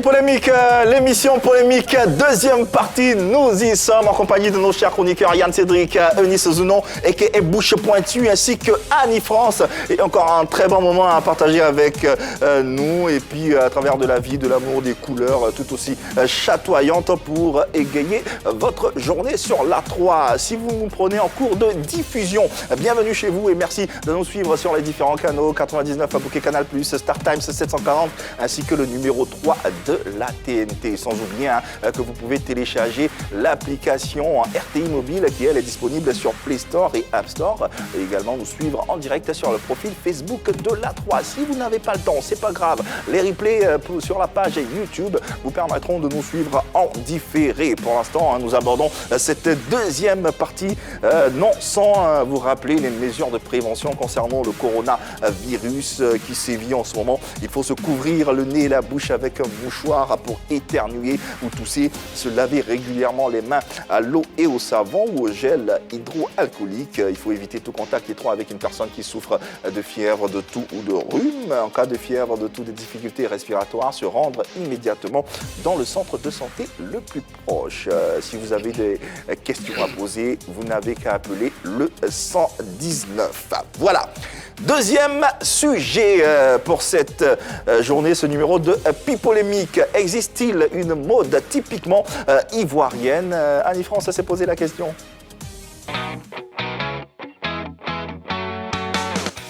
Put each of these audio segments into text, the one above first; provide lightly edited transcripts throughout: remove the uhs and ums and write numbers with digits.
Polémique, l'émission Polémique, deuxième partie, nous y sommes en compagnie de nos chers chroniqueurs Yann Cédric, Eunice Zounon et Bouche Pointue ainsi que Annie France. Et encore un très bon moment à partager avec nous et puis à travers de la vie, de l'amour, des couleurs tout aussi chatoyantes pour égayer votre journée sur l'A3. Si vous nous prenez en cours de diffusion, bienvenue chez vous et merci de nous suivre sur les différents canaux 99 à Bouquet Canal+, Star Times 740 ainsi que le numéro 3 de la TNT. Sans oublier que vous pouvez télécharger l'application RTI Mobile qui elle est disponible sur Play Store et App Store et également nous suivre en direct sur le profil Facebook de l'A3. Si vous n'avez pas le temps, c'est pas grave. Les replays sur la page YouTube vous permettront de nous suivre en différé. Pour l'instant, nous abordons cette deuxième partie non sans vous rappeler les mesures de prévention concernant le coronavirus qui sévit en ce moment. Il faut se couvrir le nez et la bouche avec un mouchoir pour éternuer ou tousser, se laver régulièrement les mains à l'eau et au savon ou au gel hydroalcoolique. Il faut éviter tout contact étroit avec une personne qui souffre de fièvre, de toux ou de rhume. En cas de fièvre, de toux, des difficultés respiratoires, se rendre immédiatement dans le centre de santé le plus proche. Si vous avez des questions à poser, vous n'avez qu'à appeler le 119. Voilà. Deuxième sujet pour cette journée, ce numéro de Pipolémique. Existe-t-il une mode typiquement ivoirienne? Annie France s'est posé la question.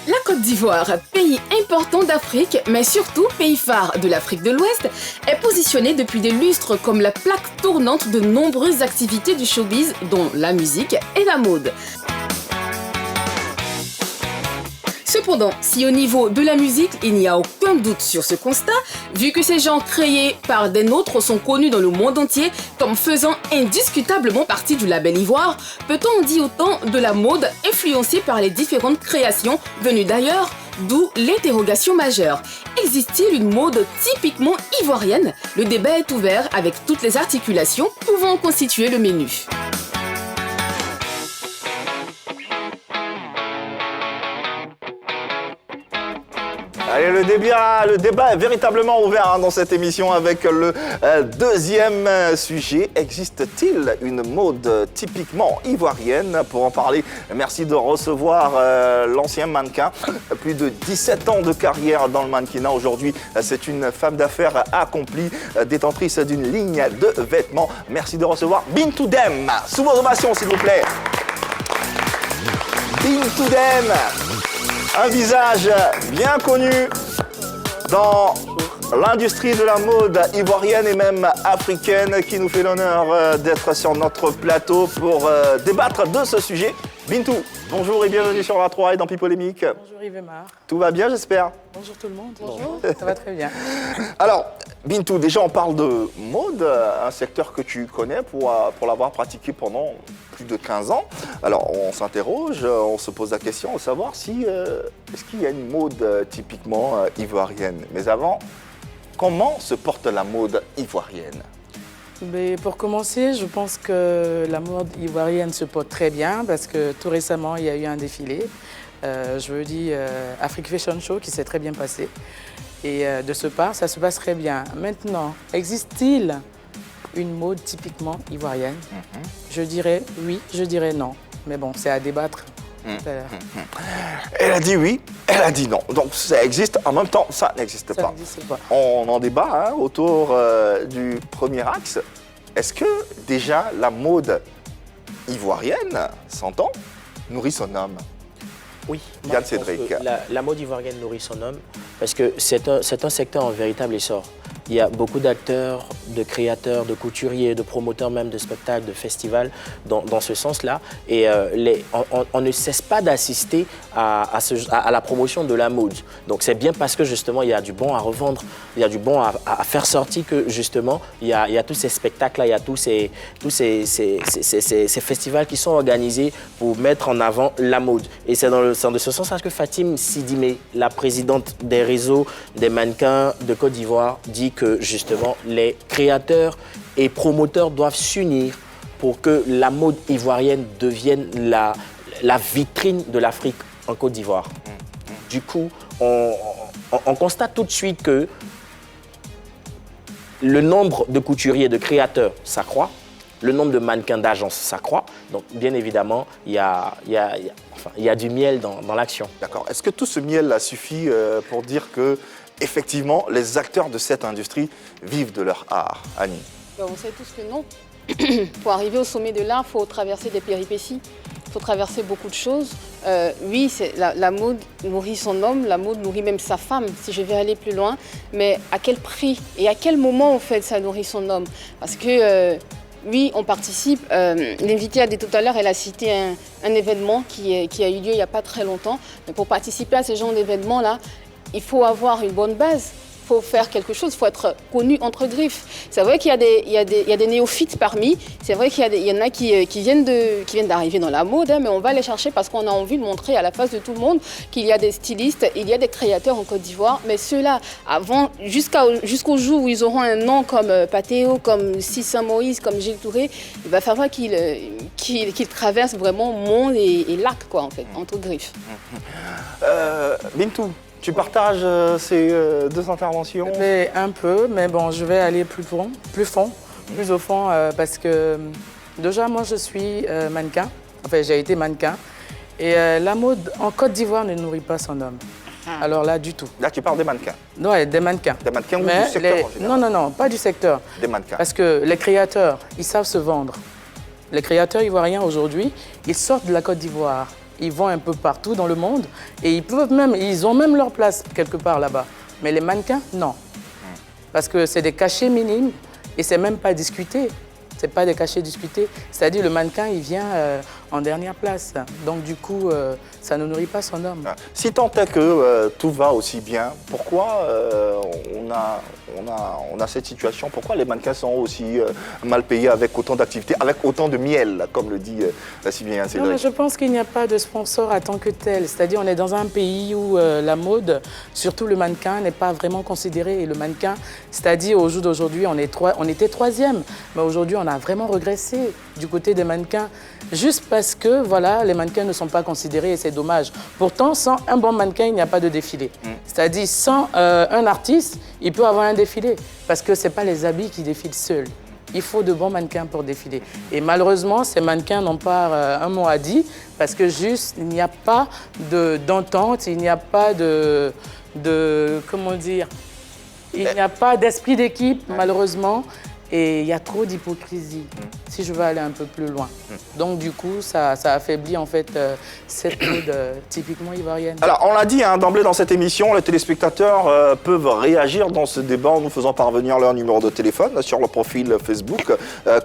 La Côte d'Ivoire, pays important d'Afrique, mais surtout pays phare de l'Afrique de l'Ouest, est positionnée depuis des lustres comme la plaque tournante de nombreuses activités du showbiz, dont la musique et la mode. Cependant, si au niveau de la musique, il n'y a aucun doute sur ce constat, vu que ces genres créés par des nôtres sont connus dans le monde entier comme faisant indiscutablement partie du label ivoire, peut-on en dire autant de la mode influencée par les différentes créations venues d'ailleurs? D'où l'interrogation majeure. Existe-t-il une mode typiquement ivoirienne? Le débat est ouvert avec toutes les articulations pouvant constituer le menu. Allez, le débat est véritablement ouvert dans cette émission avec le deuxième sujet. Existe-t-il une mode typiquement ivoirienne? Pour en parler, merci de recevoir l'ancien mannequin. Plus de 17 ans de carrière dans le mannequinat. Aujourd'hui, c'est une femme d'affaires accomplie, détentrice d'une ligne de vêtements. Merci de recevoir Bintou Dème. Sous vos ovations, s'il vous plaît. Bintou Dème. Un visage bien connu dans l'industrie de la mode ivoirienne et même africaine qui nous fait l'honneur d'être sur notre plateau pour débattre de ce sujet. Bintou, bonjour et bienvenue sur l'A3 et dans Pipolémique. Bonjour Yves-Mar. Tout va bien, j'espère? Bonjour tout le monde. Bonjour. Ça va très bien. Alors, Bintou, déjà on parle de mode, un secteur que tu connais pour l'avoir pratiqué pendant plus de 15 ans. Alors on s'interroge, on se pose la question de savoir si est-ce qu'il y a une mode typiquement ivoirienne. Mais avant, comment se porte la mode ivoirienne? Mais pour commencer, je pense que la mode ivoirienne se porte très bien parce que tout récemment, il y a eu un défilé, je veux dire Afrique Fashion Show qui s'est très bien passé. Et de ce part, ça se passe très bien. Maintenant, existe-t-il une mode typiquement ivoirienne? Je dirais oui, je dirais non. Mais bon, c'est à débattre. Elle a dit oui, elle a dit non. Donc ça existe, en même temps, ça n'existe pas. n'existe pas. On en débat autour du premier axe. Est-ce que déjà la mode ivoirienne, s'entend, nourrit son homme? Oui, Yann Cédric. La mode ivoirienne nourrit son homme parce que c'est un secteur en véritable essor. Il y a beaucoup d'acteurs, de créateurs, de couturiers, de promoteurs même de spectacles, de festivals dans ce sens-là. Et on ne cesse pas d'assister à la promotion de la mode. Donc c'est bien parce que justement il y a du bon à revendre, il y a du bon à faire sortir que justement il y a tous ces spectacles-là, il y a tous ces festivals qui sont organisés pour mettre en avant la mode. Et c'est dans de ce sens-là que Fatim Sidimé, la présidente des réseaux des mannequins de Côte d'Ivoire, dit que justement les créateurs et promoteurs doivent s'unir pour que la mode ivoirienne devienne la vitrine de l'Afrique en Côte d'Ivoire. Du coup, on constate tout de suite que le nombre de couturiers, de créateurs s'accroît, le nombre de mannequins d'agences s'accroît. Donc, bien évidemment, il y a du miel dans l'action. D'accord. Est-ce que tout ce miel-là suffit pour dire que, effectivement, les acteurs de cette industrie vivent de leur art, Annie? On sait tous que non. Pour arriver au sommet de l'art, il faut traverser des péripéties, il faut traverser beaucoup de choses. Oui, la mode nourrit son homme, la mode nourrit même sa femme, si je vais aller plus loin. Mais à quel prix et à quel moment, en fait, ça nourrit son homme? Parce que, oui, on participe. L'invitée a dit tout à l'heure, elle a cité un événement qui a eu lieu il n'y a pas très longtemps. Mais pour participer à ce genre d'événement-là, il faut avoir une bonne base. Il faut faire quelque chose, il faut être connu entre griffes. C'est vrai qu'il y a des néophytes parmi, c'est vrai qu'il y en a qui viennent d'arriver dans la mode, hein, mais on va les chercher parce qu'on a envie de montrer à la face de tout le monde qu'il y a des stylistes, il y a des créateurs en Côte d'Ivoire, mais ceux-là, jusqu'au jour où ils auront un nom comme Patéo, comme Sissa Moïse, comme Gilles Touré, il va falloir qu'ils traversent vraiment monde et lac, quoi, en fait, entre griffes. Bintou, tu partages ces deux interventions? Mais un peu, mais bon, je vais aller plus au fond, parce que déjà, moi, je suis mannequin. Enfin, j'ai été mannequin. Et la mode en Côte d'Ivoire ne nourrit pas son homme. Alors là, du tout. Là, tu parles des mannequins? Non, des mannequins. Des mannequins ou du secteur en général? Non, pas du secteur. Des mannequins. Parce que les créateurs, ils savent se vendre. Les créateurs ivoiriens, aujourd'hui, ils sortent de la Côte d'Ivoire. Ils vont un peu partout dans le monde et ils ont même leur place quelque part là-bas. Mais les mannequins, non. Parce que c'est des cachets minimes et c'est même pas discuté. C'est pas des cachets discutés. C'est-à-dire le mannequin, il vient en dernière place. Donc du coup, ça ne nourrit pas son homme. Si tant est que tout va aussi bien, pourquoi on a cette situation? Pourquoi les mannequins sont aussi mal payés avec autant d'activités, avec autant de miel, comme le dit si bien Cédric? Non, mais je pense qu'il n'y a pas de sponsor en tant que tel. C'est-à-dire on est dans un pays où la mode, surtout le mannequin, n'est pas vraiment considéré. Et le mannequin, c'est-à-dire au jour d'aujourd'hui, on était troisième. Mais aujourd'hui, on a vraiment régressé du côté des mannequins. Juste parce que voilà, les mannequins ne sont pas considérés et c'est dommage. Pourtant, sans un bon mannequin, il n'y a pas de défilé. C'est-à-dire, sans un artiste, il peut avoir un défilé. Parce que ce n'est pas les habits qui défilent seuls. Il faut de bons mannequins pour défiler. Et malheureusement, ces mannequins n'ont pas un mot à dire parce que juste, il n'y a pas d'entente, il n'y a pas comment dire, il n'y a pas d'esprit d'équipe, malheureusement. Et il y a trop d'hypocrisie, si je veux aller un peu plus loin. Donc du coup, ça affaiblit en fait cette mode typiquement ivoirienne. Alors, on l'a dit d'emblée dans cette émission, les téléspectateurs peuvent réagir dans ce débat en nous faisant parvenir leur numéro de téléphone sur le profil Facebook,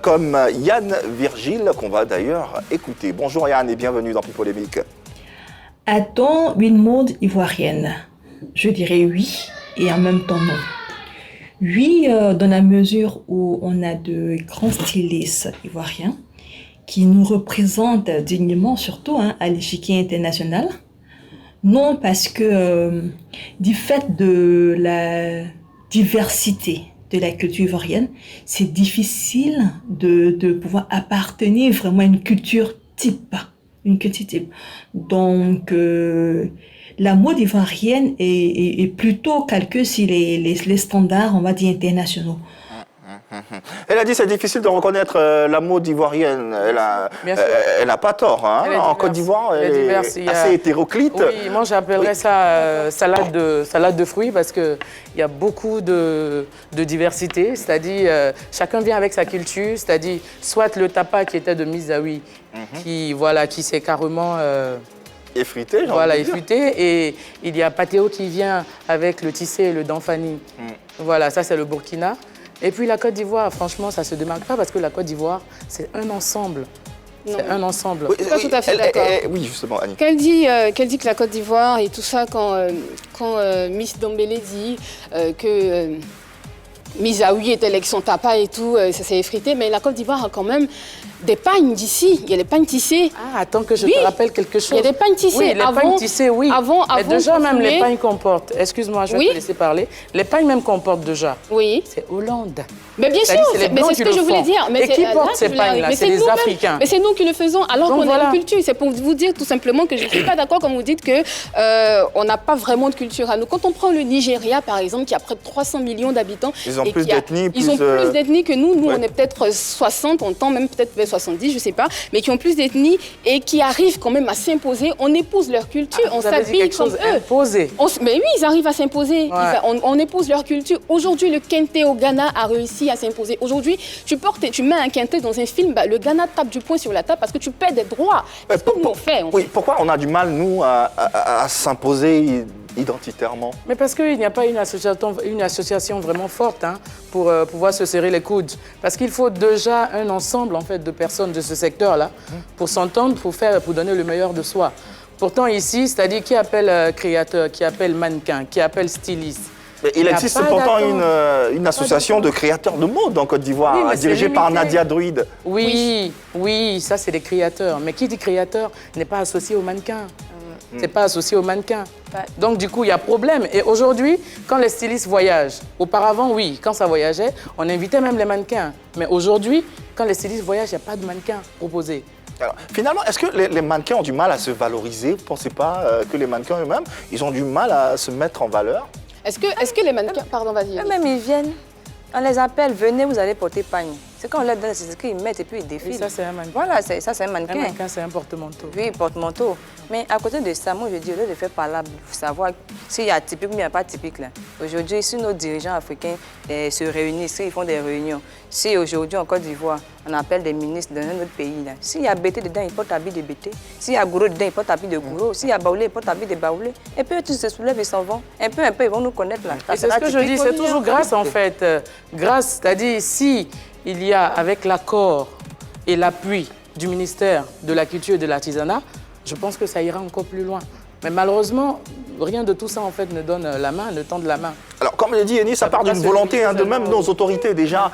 comme Yann Virgile, qu'on va d'ailleurs écouter. Bonjour Yann et bienvenue dans Plus Polémique. A-t-on une mode ivoirienne? Je dirais oui et en même temps non. Oui, dans la mesure où on a de grands stylistes ivoiriens qui nous représentent dignement, surtout à l'échiquier international. Non, parce que du fait de la diversité de la culture ivoirienne, c'est difficile de pouvoir appartenir vraiment à une culture type. Donc, la mode ivoirienne est plutôt calquée sur les standards, on va dire, internationaux. Elle a dit que c'est difficile de reconnaître la mode ivoirienne. Elle n'a pas tort. En Côte d'Ivoire, elle est assez hétéroclite. Oui, moi j'appellerais ça salade de fruits parce qu'il y a beaucoup de diversité. C'est-à-dire, chacun vient avec sa culture. C'est-à-dire, soit le tapa qui était de Misaoui, qui s'est carrément... effrité, effrité. Et il y a Patéo qui vient avec le tissé et le danfani. Voilà, ça c'est le Burkina. Et puis la Côte d'Ivoire, franchement, ça ne se démarque pas parce que la Côte d'Ivoire, c'est un ensemble. C'est un ensemble. Oui, tout à fait d'accord. Oui, justement, Annie. Qu'elle dit que la Côte d'Ivoire et tout ça, quand Miss Dombélé dit que Misaoui était avec son tapa et tout, ça s'est effrité, mais la Côte d'Ivoire a quand même des pagnes d'ici. Il y a des pagnes tissées. Ah, attends que je te rappelle quelque chose. Il y a des pagnes tissées. Oui, les pagnes tissées, oui. Mais déjà, même les pagnes qu'on porte, excuse-moi, je vais te laisser parler. Les pagnes même qu'on porte déjà, c'est Hollande. Mais bien sûr, mais c'est ce que je voulais dire. Et qui porte ces pagnes-là? C'est les Africains. Mais c'est nous qui le faisons alors qu'on a une culture. C'est pour vous dire tout simplement que je ne suis pas d'accord quand vous dites qu'on n'a pas vraiment de culture à nous. Quand on prend le Nigeria, par exemple, qui a près de 300 millions d'habitants, ils ont ont plus d'ethnie. Ils ont plus d'ethnie que nous. Nous, on est peut-être 60, on tend même peut-être vers 70, je ne sais pas, mais qui ont plus d'ethnie et qui arrivent quand même à s'imposer. On épouse leur culture, on s'habille comme eux. Imposé. Mais oui, ils arrivent à s'imposer. Ouais. On épouse leur culture. Aujourd'hui, le Kente au Ghana a réussi à s'imposer. Aujourd'hui, tu mets un Kente dans un film, le Ghana tape du poing sur la table parce que tu perds des droits. C'est ce que nous on fait. Oui, pourquoi on a du mal, nous, à s'imposer identitairement? Mais parce qu'il n'y a pas une association vraiment forte pour pouvoir se serrer les coudes. Parce qu'il faut déjà un ensemble en fait, de personnes de ce secteur-là pour s'entendre, pour donner le meilleur de soi. Pourtant ici, c'est-à-dire qui appelle créateur, qui appelle mannequin, qui appelle styliste. Mais il existe pourtant une association de créateurs de mode en Côte d'Ivoire, dirigée par Nadia Druide. Oui, ça c'est des créateurs. Mais qui dit créateur n'est pas associé au mannequin. C'est pas associé au mannequin. Donc du coup, il y a problème. Et aujourd'hui, quand les stylistes voyagent, auparavant, oui, quand ça voyageait, on invitait même les mannequins. Mais aujourd'hui, quand les stylistes voyagent, il n'y a pas de mannequins proposés. Alors, finalement, est-ce que les mannequins ont du mal à se valoriser? Vous ne pensez pas que les mannequins eux-mêmes, ils ont du mal à se mettre en valeur? Est-ce que les mannequins... Pardon, vas-y. Eux-mêmes, ils viennent. On les appelle, venez, vous allez porter pagne. C'est quand on leur donne, c'est ce qu'ils mettent et puis ils défilent. Oui, ça, c'est un mannequin. Voilà, ça, c'est un mannequin. Un mannequin, c'est un porte-manteau. Oui, porte-manteau. Mais à côté de ça, moi, je dis, au lieu de faire parlable, il faut savoir s'il y a typique ou il n'y a pas typique. Aujourd'hui, si nos dirigeants africains se réunissent, s'ils font des réunions, si aujourd'hui en Côte d'Ivoire, on appelle des ministres d'un autre pays, s'il y a Bété dedans, ils portent habit de Bété. S'il y a Gourou dedans, ils portent habit de Gourou. S'il y a Baoulé, ils portent habit de Baoulé. Et puis, tous se soulèvent et s'en vont. Un peu, ils vont nous connaître là. Et c'est ce que je dis, c'est toujours grâce en fait. Grâce, c'est-à-dire si il y a avec l'accord et l'appui du ministère de la Culture et de l'Artisanat, je pense que ça ira encore plus loin. Mais malheureusement, rien de tout ça en fait ne donne la main, ne tend la main. Alors, comme le dit Ennis, ça part d'une volonté de même nos autorités déjà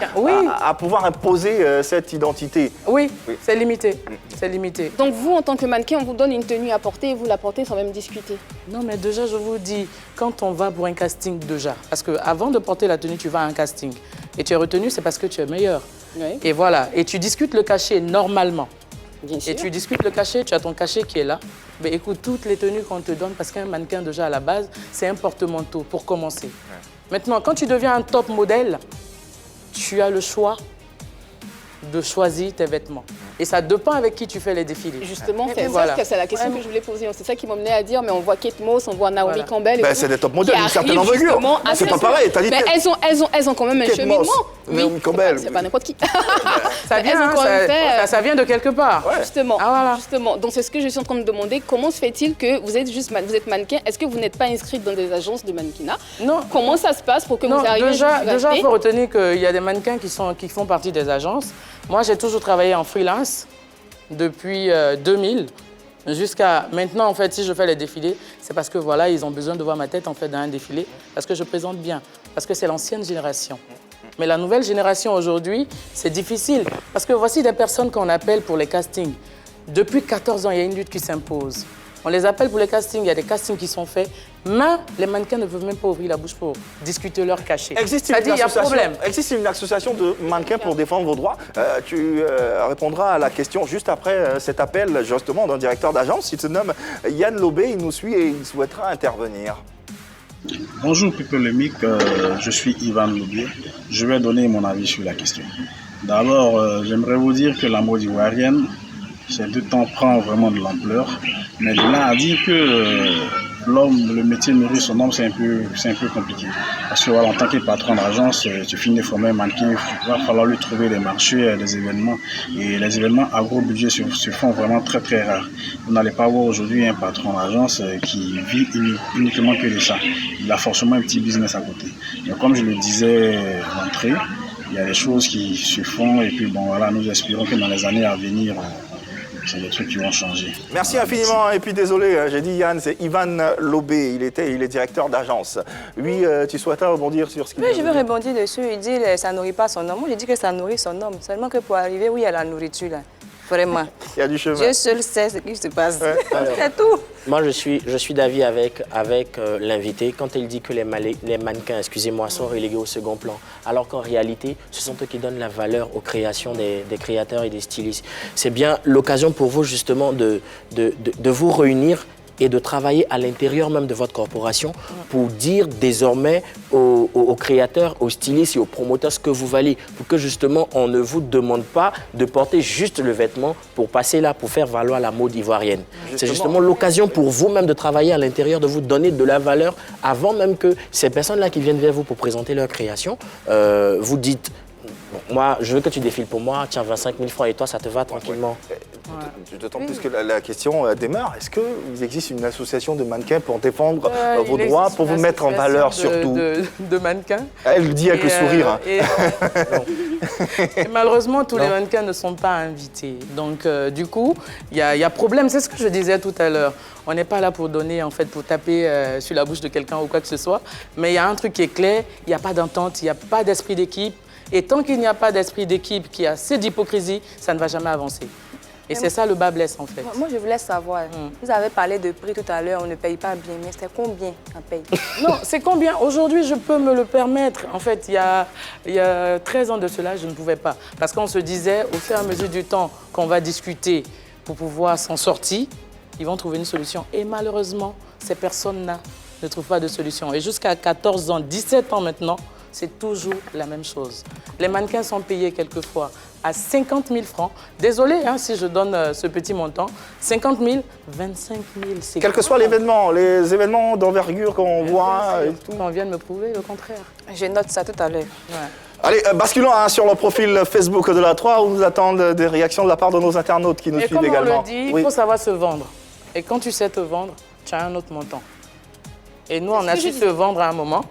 à pouvoir imposer cette identité. Oui, c'est limité. C'est limité. Donc vous, en tant que mannequin, on vous donne une tenue à porter et vous la portez sans même discuter. Non, mais déjà, je vous dis, quand on va pour un casting déjà, parce qu'avant de porter la tenue, tu vas à un casting. Et tu es retenu, c'est parce que tu es meilleur. Oui. Et voilà. Et tu discutes le cachet normalement. Bien sûr. Et tu discutes le cachet, tu as ton cachet qui est là. Mais écoute, toutes les tenues qu'on te donne, parce qu'un mannequin déjà à la base, c'est un porte-manteau pour commencer. Ouais. Maintenant, quand tu deviens un top modèle, tu as le choix de choisir tes vêtements. Et ça dépend avec qui tu fais les défilés. Justement, c'est la question que je voulais poser. C'est ça qui m'emmenait à dire, mais on voit Kate Moss, on voit Naomi Campbell. C'est des top modèles d'une certaine envergure. C'est pas pareil. Mais elles ont quand même un cheminement. Naomi Campbell. C'est pas n'importe qui. Ça vient de quelque part. Justement. Ah, voilà. Justement. Donc c'est ce que je suis en train de demander. Comment se fait-il que vous êtes mannequin? Est-ce que vous n'êtes pas inscrite dans des agences de mannequinat? Non. Comment ça se passe pour que vous arriviez Déjà, il faut retenir qu'il y a des mannequins qui font partie des agences. Moi, j'ai toujours travaillé en freelance depuis 2000 jusqu'à maintenant. En fait, si je fais les défilés, c'est parce que voilà, ils ont besoin de voir ma tête en fait dans un défilé, parce que je présente bien, parce que c'est l'ancienne génération. Mais la nouvelle génération aujourd'hui, c'est difficile, parce que voici des personnes qu'on appelle pour les castings. Depuis 14 ans, il y a une lutte qui s'impose. On les appelle pour les castings, il y a des castings qui sont faits, mais les mannequins ne peuvent même pas ouvrir la bouche pour discuter leur cachet. Existe une association de mannequins pour défendre vos droits. Tu répondras à la question juste après cet appel justement d'un directeur d'agence. Il se nomme Yann Lobé, il nous suit et il souhaitera intervenir. Bonjour People Emic, je suis Ivan Lobé. Je vais donner mon avis sur la question. D'abord, j'aimerais vous dire que la mode ivoirienne, ces 2 temps prend vraiment de l'ampleur. Mais de là à dire que le métier nourrit son homme, c'est un peu compliqué. Parce que voilà, en tant que patron d'agence, tu finis de former un mannequin, il va falloir lui trouver des marchés, des événements. Et les événements à gros budget se font vraiment très très rares. Vous n'allez pas voir aujourd'hui un patron d'agence qui vit uniquement que de ça. Il a forcément un petit business à côté. Mais comme je le disais d'entrée, il y a des choses qui se font et puis bon voilà, nous espérons que dans les années à venir, c'est des trucs qui vont changer. Merci infiniment. Et puis désolé, j'ai dit Yann, c'est Ivan Lobé. Il est directeur d'agence. Oui, tu souhaitais rebondir sur ce qu'il dit? Oui, je veux rebondir dessus. Il dit que ça nourrit pas son homme. Moi, je dis que ça nourrit son homme. Seulement que pour arriver, oui, à la nourriture, là. Vraiment. Il y a du chemin. Dieu seul sait ce qui se passe. C'est tout. Moi, je suis d'avis avec l'invité quand il dit que les mannequins, sont relégués au second plan, alors qu'en réalité, ce sont eux qui donnent la valeur aux créations des créateurs et des stylistes. C'est bien l'occasion pour vous, justement, de vous réunir et de travailler à l'intérieur même de votre corporation pour dire désormais aux créateurs, aux stylistes et aux promoteurs ce que vous valez, pour que justement on ne vous demande pas de porter juste le vêtement pour passer là, pour faire valoir la mode ivoirienne. C'est justement l'occasion pour vous-même de travailler à l'intérieur, de vous donner de la valeur avant même que ces personnes-là qui viennent vers vous pour présenter leur création, vous dites, bon, moi je veux que tu défiles pour moi, tiens 25 000 francs et toi ça te va tranquillement. D'autant plus que la question demeure, est-ce qu'il existe une association de mannequins pour défendre vos droits, pour vous mettre en valeur surtout? De mannequins. Elle dit avec le sourire. Et malheureusement, tous les mannequins ne sont pas invités. Donc, du coup, il y a problème. C'est ce que je disais tout à l'heure. On n'est pas là pour donner, en fait, pour taper sur la bouche de quelqu'un ou quoi que ce soit. Mais il y a un truc qui est clair, il n'y a pas d'entente, il n'y a pas d'esprit d'équipe. Et tant qu'il n'y a pas d'esprit d'équipe, qui a assez d'hypocrisie, ça ne va jamais avancer. Et c'est ça le bas blesse en fait. Moi je voulais savoir, vous avez parlé de prix tout à l'heure, on ne paye pas bien, mais c'est combien on paye? Non, c'est combien? Aujourd'hui je peux me le permettre. En fait, il y a 13 ans de cela, je ne pouvais pas. Parce qu'on se disait, au fur et à mesure du temps qu'on va discuter pour pouvoir s'en sortir, ils vont trouver une solution. Et malheureusement, ces personnes-là ne trouvent pas de solution. Et jusqu'à 14 ans, 17 ans maintenant, c'est toujours la même chose. Les mannequins sont payés quelquefois à 50 000 francs. Désolé si je donne ce petit montant. 50 000, 25 000, c'est... Quel que soit l'événement, les événements d'envergure qu'on voit et tout. On vient de me prouver le contraire. Je note ça tout à l'heure. Ouais. Allez, basculons sur le profil Facebook de la 3 où nous attendent des réactions de la part de nos internautes qui nous suivent également. Et comme on le dit, il faut savoir se vendre. Et quand tu sais te vendre, tu as un autre montant. Et nous, on a su se vendre à un moment.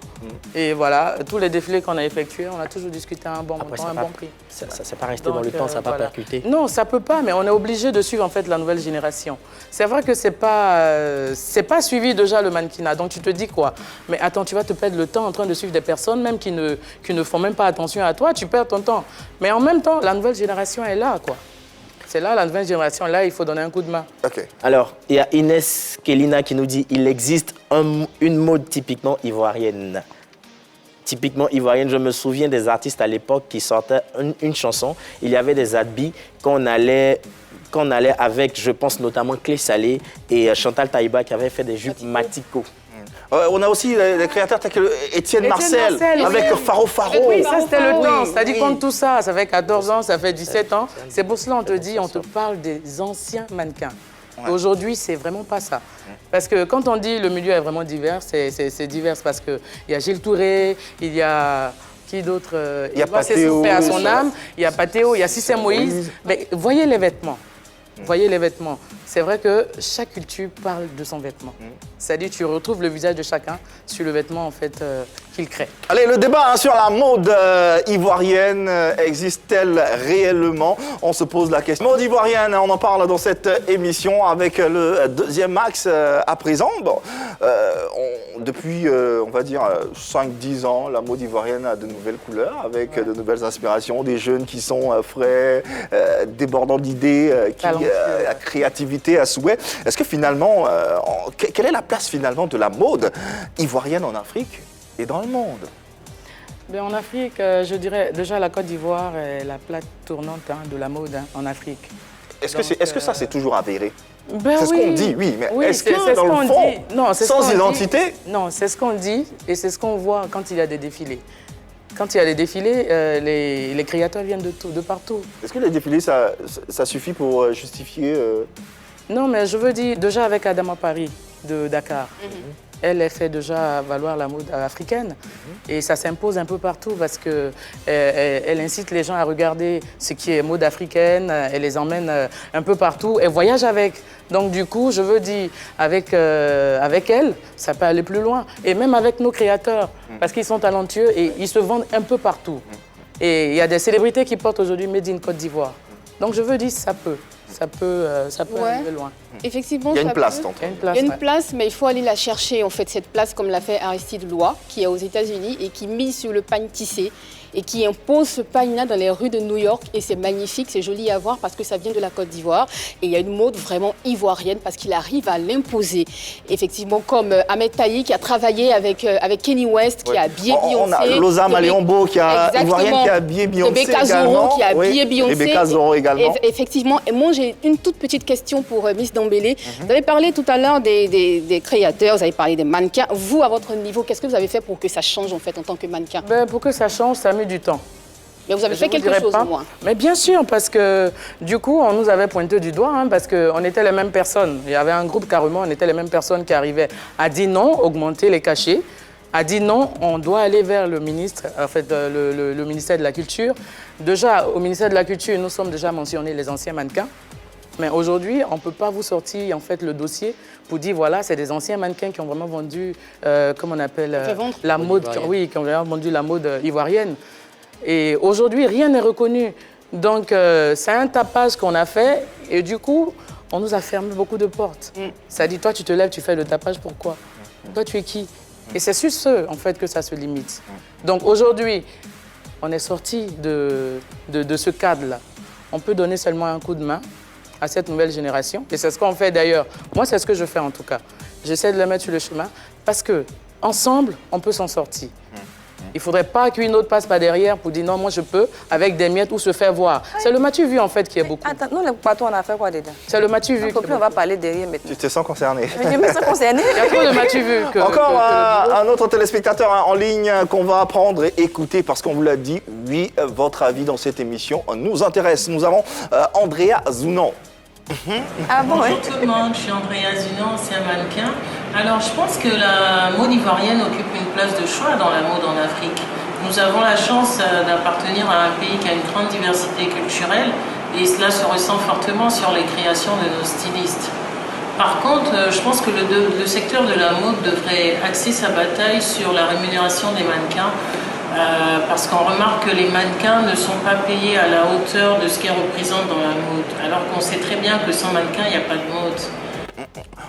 Et voilà, tous les défilés qu'on a effectués, on a toujours discuté à un bon montant, un bon prix. Ça ne s'est pas resté dans le temps, ça n'a pas percuté. Non, ça ne peut pas, mais on est obligé de suivre en fait la nouvelle génération. C'est vrai que ce n'est pas suivi déjà le mannequinat. Donc tu te dis quoi? Mais attends, tu vas te perdre le temps en train de suivre des personnes même qui ne font même pas attention à toi, tu perds ton temps. Mais en même temps, la nouvelle génération est là, quoi. C'est là, la nouvelle génération, là, il faut donner un coup de main. Okay. Alors, il y a Inès Kelina qui nous dit il existe une mode typiquement ivoirienne. Typiquement ivoirienne, je me souviens des artistes à l'époque qui sortaient une chanson. Il y avait des habits qu'on allait avec, je pense notamment Clé Salé et Chantal Taïba qui avaient fait des jupes Matiko. On a aussi des créateurs tels que Étienne Marcel avec Faro Faro. Oui, ça c'était le temps. C'est-à-dire compte tout ça, ça fait 14 ans, ça fait 17 ans. C'est pour cela on te dit, on te parle des anciens mannequins. Ouais. Aujourd'hui, c'est vraiment pas ça. Parce que quand on dit le milieu est vraiment divers, c'est divers parce qu'il y a Gilles Touré, il y a... Qui d'autre? Il y a Patéo. À son âme, il y a Patéo, il y a Cissé Moïse. Mais voyez les vêtements. Voyez les vêtements. C'est vrai que chaque culture parle de son vêtement. C'est-à-dire tu retrouves le visage de chacun sur le vêtement en fait qu'il crée. Allez, le débat sur la mode ivoirienne, existe-t-elle réellement? On se pose la question. Mode ivoirienne, on en parle dans cette émission avec le deuxième axe à présent. Bon, depuis, on va dire, 5-10 ans, la mode ivoirienne a de nouvelles couleurs avec de nouvelles inspirations, des jeunes qui sont frais, débordants d'idées, la créativité à souhait. Est-ce que finalement, quelle est la place finalement de la mode ivoirienne en Afrique et dans le monde? Ben, en Afrique, je dirais déjà la Côte d'Ivoire est la plaque tournante de la mode en Afrique. Est-ce que ça c'est toujours avéré? Ben c'est ce qu'on dit, oui, mais est-ce que dans le fond, non, sans identité? Non, c'est ce qu'on dit et c'est ce qu'on voit quand il y a des défilés. Quand il y a des défilés, les créateurs viennent de partout. Est-ce que les défilés, ça suffit pour justifier Non, mais je veux dire, déjà avec Adama Paris de Dakar, elle fait déjà valoir la mode africaine. Et ça s'impose un peu partout parce qu'elle incite les gens à regarder ce qui est mode africaine, elle les emmène un peu partout, elle voyage avec. Donc du coup, je veux dire, avec elle, ça peut aller plus loin. Et même avec nos créateurs, parce qu'ils sont talentueux et ils se vendent un peu partout. Et il y a des célébrités qui portent aujourd'hui Made in Côte d'Ivoire. Donc je veux dire, ça peut aller loin. Effectivement, il y a une place. Il y a une place, mais il faut aller la chercher, en fait, cette place, comme l'a fait Aristide Lois, qui est aux États-Unis et qui mise sur le pagne tissé. et qui impose ce païna dans les rues de New York. Et c'est magnifique, c'est joli à voir parce que ça vient de la Côte d'Ivoire. Et il y a une mode vraiment ivoirienne parce qu'il arrive à l'imposer. Effectivement, comme Ahmed Taï qui a travaillé avec Kanye West, qui a habillé Beyoncé. On a Loza Maleombo, ivoirienne, qui a habillé Beyoncé Rebecca également. Zoro, qui a habillé Beyoncé. Rebecca Zoro également. Effectivement. Et moi, j'ai une toute petite question pour Miss Dembélé. Vous avez parlé tout à l'heure des créateurs, vous avez parlé des mannequins. Vous, à votre niveau, qu'est-ce que vous avez fait pour que ça change en fait en tant que mannequin? Pour que ça change, ça a mis du temps. Mais vous avez fait quelque chose au moins. Mais bien sûr, parce que du coup, on nous avait pointé du doigt, parce qu'on était les mêmes personnes. Il y avait un groupe carrément, on était les mêmes personnes qui arrivaient à dire non, augmenter les cachets, a dit non, on doit aller vers le ministre, en fait, le ministère de la Culture. Déjà, au ministère de la Culture, nous sommes déjà mentionnés les anciens mannequins. Mais aujourd'hui, on ne peut pas vous sortir en fait, le dossier pour dire, voilà, c'est des anciens mannequins qui ont vraiment vendu, comment on appelle, la mode, oui, qui ont vraiment vendu la mode ivoirienne. Et aujourd'hui, rien n'est reconnu. Donc, c'est un tapage qu'on a fait et du coup, on nous a fermé beaucoup de portes. Ça dit, toi, tu te lèves, tu fais le tapage, pourquoi? Toi, tu es qui? Et c'est sur ce, en fait, que ça se limite. Donc, aujourd'hui, on est sorti de ce cadre-là. On peut donner seulement un coup de main à cette nouvelle génération. Et c'est ce qu'on fait d'ailleurs. Moi, c'est ce que je fais en tout cas. J'essaie de la mettre sur le chemin parce qu'ensemble, on peut s'en sortir. Il ne faudrait pas qu'une autre passe par derrière pour dire non, moi je peux, avec des miettes ou se faire voir. C'est le matu vu en fait qui est beaucoup. Attends, nous les patrons, on a fait quoi dedans? C'est le matu vu. On va parler derrière maintenant. Tu te sens concerné. Je me sens concerné. Il y a trop de matu vu. Encore un autre téléspectateur en ligne qu'on va apprendre et écouter parce qu'on vous l'a dit, oui, votre avis dans cette émission nous intéresse. Nous avons Andrea Zounon. Ah bon, bonjour tout le monde, je suis Andrea Zounon, ancien mannequin. Alors je pense que la mode ivoirienne occupe une place de choix dans la mode en Afrique. Nous avons la chance d'appartenir à un pays qui a une grande diversité culturelle et cela se ressent fortement sur les créations de nos stylistes. Par contre, je pense que le secteur de la mode devrait axer sa bataille sur la rémunération des mannequins parce qu'on remarque que les mannequins ne sont pas payés à la hauteur de ce qu'ils représentent dans la mode, alors qu'on sait très bien que sans mannequin, il n'y a pas de mode.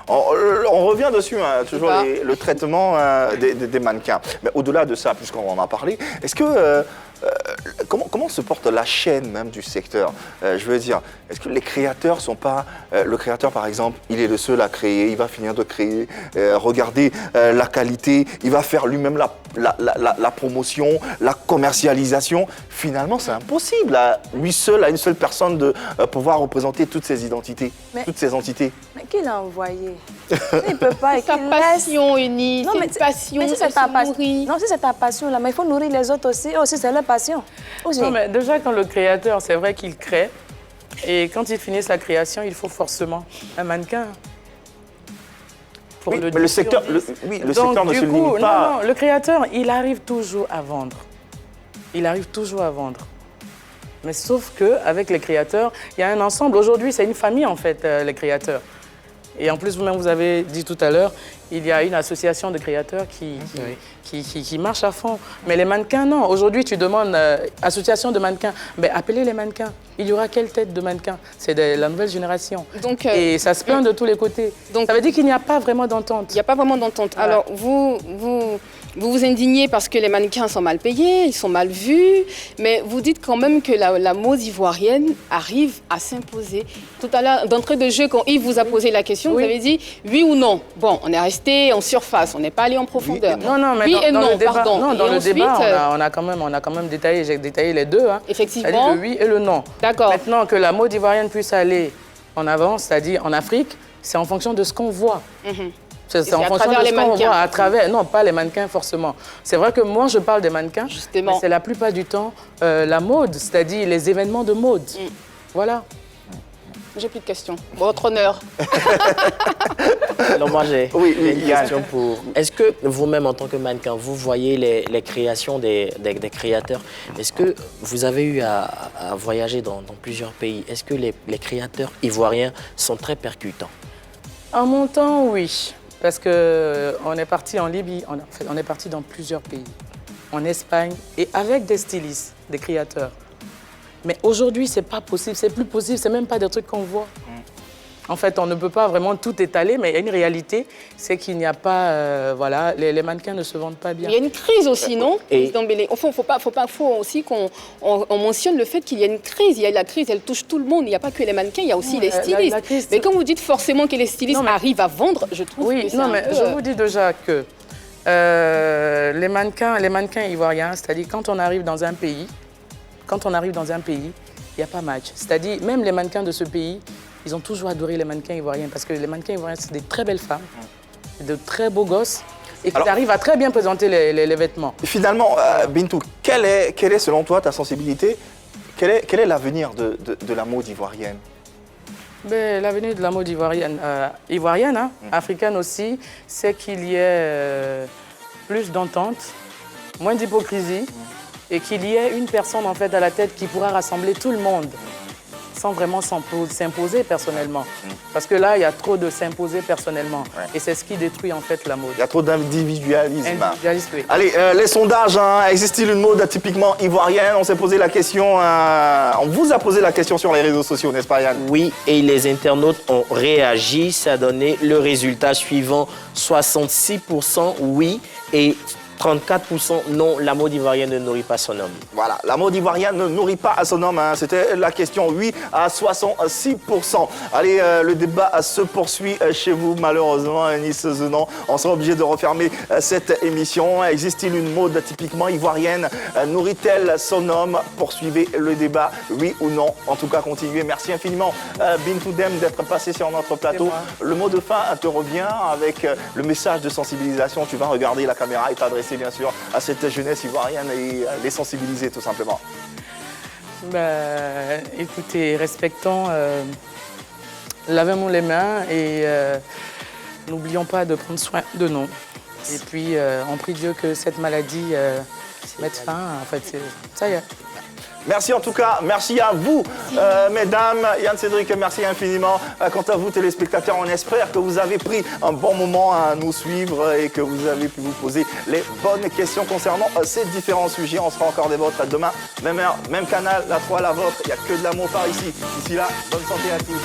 On revient dessus, toujours le traitement des mannequins. Mais au-delà de ça, puisqu'on en a parlé, est-ce que comment se porte la chaîne même du secteur? Je veux dire, est-ce que les créateurs sont pas... le créateur, par exemple, il est le seul à créer, il va finir de créer, regarder la qualité, il va faire lui-même la promotion, la commercialisation. Finalement, c'est impossible à lui seul, à une seule personne de pouvoir représenter toutes ces identités, toutes ces entités. Mais qui l'a envoyé? Il ne peut pas. C'est sa passion, Eunice. C'est une passion. Mais si c'est ta passion, non, si c'est ta passion, là, mais il faut nourrir les autres aussi. Aussi, c'est leur passion. Non, mais déjà, quand le créateur, c'est vrai qu'il crée. Et quand il finit sa création, il faut forcément un mannequin. Oui, mais le secteur, le secteur ne se limite pas. Non, le créateur, il arrive toujours à vendre. Il arrive toujours à vendre. Mais sauf qu'avec les créateurs, il y a un ensemble. Aujourd'hui, c'est une famille, en fait, les créateurs. Et en plus, vous-même, vous avez dit tout à l'heure, il y a une association de créateurs qui marche à fond. Mais les mannequins, non. Aujourd'hui, tu demandes association de mannequins. Ben, appelez les mannequins. Il y aura quelle tête de mannequin? C'est de la nouvelle génération. Donc, et ça se plaint de tous les côtés. Donc, ça veut dire qu'il n'y a pas vraiment d'entente. Il n'y a pas vraiment d'entente. Voilà. Alors, vous vous indignez parce que les mannequins sont mal payés, ils sont mal vus, mais vous dites quand même que la mode ivoirienne arrive à s'imposer. Tout à l'heure, d'entrée de jeu, quand Yves vous a posé la question, vous avez dit oui ou non. Bon, on est resté en surface, on n'est pas allé en profondeur. Oui, non, mais dans le débat, pardon. Non, dans le débat, on a quand même détaillé, j'ai détaillé les deux. Effectivement. C'est-à-dire le oui et le non. D'accord. Maintenant, que la mode ivoirienne puisse aller en avant, c'est-à-dire en Afrique, c'est en fonction de ce qu'on voit. C'est en fonction de ce qu'on voit à travers. Non, pas les mannequins forcément. C'est vrai que moi, je parle des mannequins. Justement. Mais c'est la plupart du temps la mode, c'est-à-dire les événements de mode. Voilà. J'ai plus de questions. Votre honneur. Alors moi, j'ai une question pour... Est-ce que vous-même, en tant que mannequin, vous voyez les créations des créateurs? Est-ce que vous avez eu à voyager dans plusieurs pays? Est-ce que les créateurs ivoiriens sont très percutants? En mon temps, oui. Parce qu'on est parti en Libye, on est parti dans plusieurs pays. En Espagne, et avec des stylistes, des créateurs. Mais aujourd'hui, c'est pas possible, c'est plus possible, c'est même pas des trucs qu'on voit. En fait, on ne peut pas vraiment tout étaler, mais il y a une réalité, c'est qu'il n'y a pas... voilà, les mannequins ne se vendent pas bien. Il y a une crise aussi, non, Et- président Bélé? Au fond, faut aussi qu'on mentionne le fait qu'il y a une crise. Il y a la crise, elle touche tout le monde. Il n'y a pas que les mannequins, il y a aussi Non, les stylistes. la crise, mais quand vous dites forcément que les stylistes Non, mais- arrivent à vendre, je trouve que Oui, c'est non, un mais peu, je vous dis déjà que les mannequins ivoiriens, c'est-à-dire quand on arrive dans un pays, il n'y a pas match. C'est-à-dire, même les mannequins de ce pays, ils ont toujours adoré les mannequins ivoiriens parce que les mannequins ivoiriens, c'est des très belles femmes, de très beaux gosses et qu'ils arrivent à très bien présenter les vêtements. Finalement, Bintou, quelle est selon toi ta sensibilité? Quel est l'avenir de la mode ivoirienne? Ben, l'avenir de la mode ivoirienne, hein, africaine aussi, c'est qu'il y ait plus d'entente, moins d'hypocrisie et qu'il y ait une personne en fait à la tête qui pourra rassembler tout le monde sans vraiment s'imposer personnellement. Parce que là, il y a trop de s'imposer personnellement. Ouais. Et c'est ce qui détruit en fait la mode. Il y a trop d'individualisme. Individualiste, oui. Allez, les sondages, hein, existe-t-il une mode typiquement ivoirienne? On s'est posé la question, on vous a posé la question sur les réseaux sociaux, n'est-ce pas Yann? Oui, et les internautes ont réagi. Ça a donné le résultat suivant 66% oui et 34% non. La mode ivoirienne ne nourrit pas son homme. Voilà, la mode ivoirienne ne nourrit pas à son homme, hein. C'était la question, oui, à 66%. Allez, le débat se poursuit chez vous, malheureusement, Nice Zenon. On sera obligé de refermer cette émission. Existe-t-il une mode typiquement ivoirienne? Nourrit-elle son homme? Poursuivez le débat, oui ou non. En tout cas, continuez. Merci infiniment, Bintou Dème, d'être passé sur notre plateau. Le mot de fin te revient avec le message de sensibilisation. Tu vas regarder la caméra et t'adresser bien sûr à cette jeunesse ivoirienne et les sensibiliser tout simplement. Ben, écoutez, respectons, lavons-nous les mains et n'oublions pas de prendre soin de nous. Et puis, on prie Dieu que cette maladie mette fin. En fait, ça y est. Merci en tout cas, merci à vous, mesdames. Yann Cédric, merci infiniment. Quant à vous, téléspectateurs, on espère que vous avez pris un bon moment à nous suivre et que vous avez pu vous poser les bonnes questions concernant ces différents sujets. On sera encore des vôtres demain, même heure, même canal, la 3, la vôtre. Il n'y a que de l'amour par ici. D'ici là, bonne santé à tous.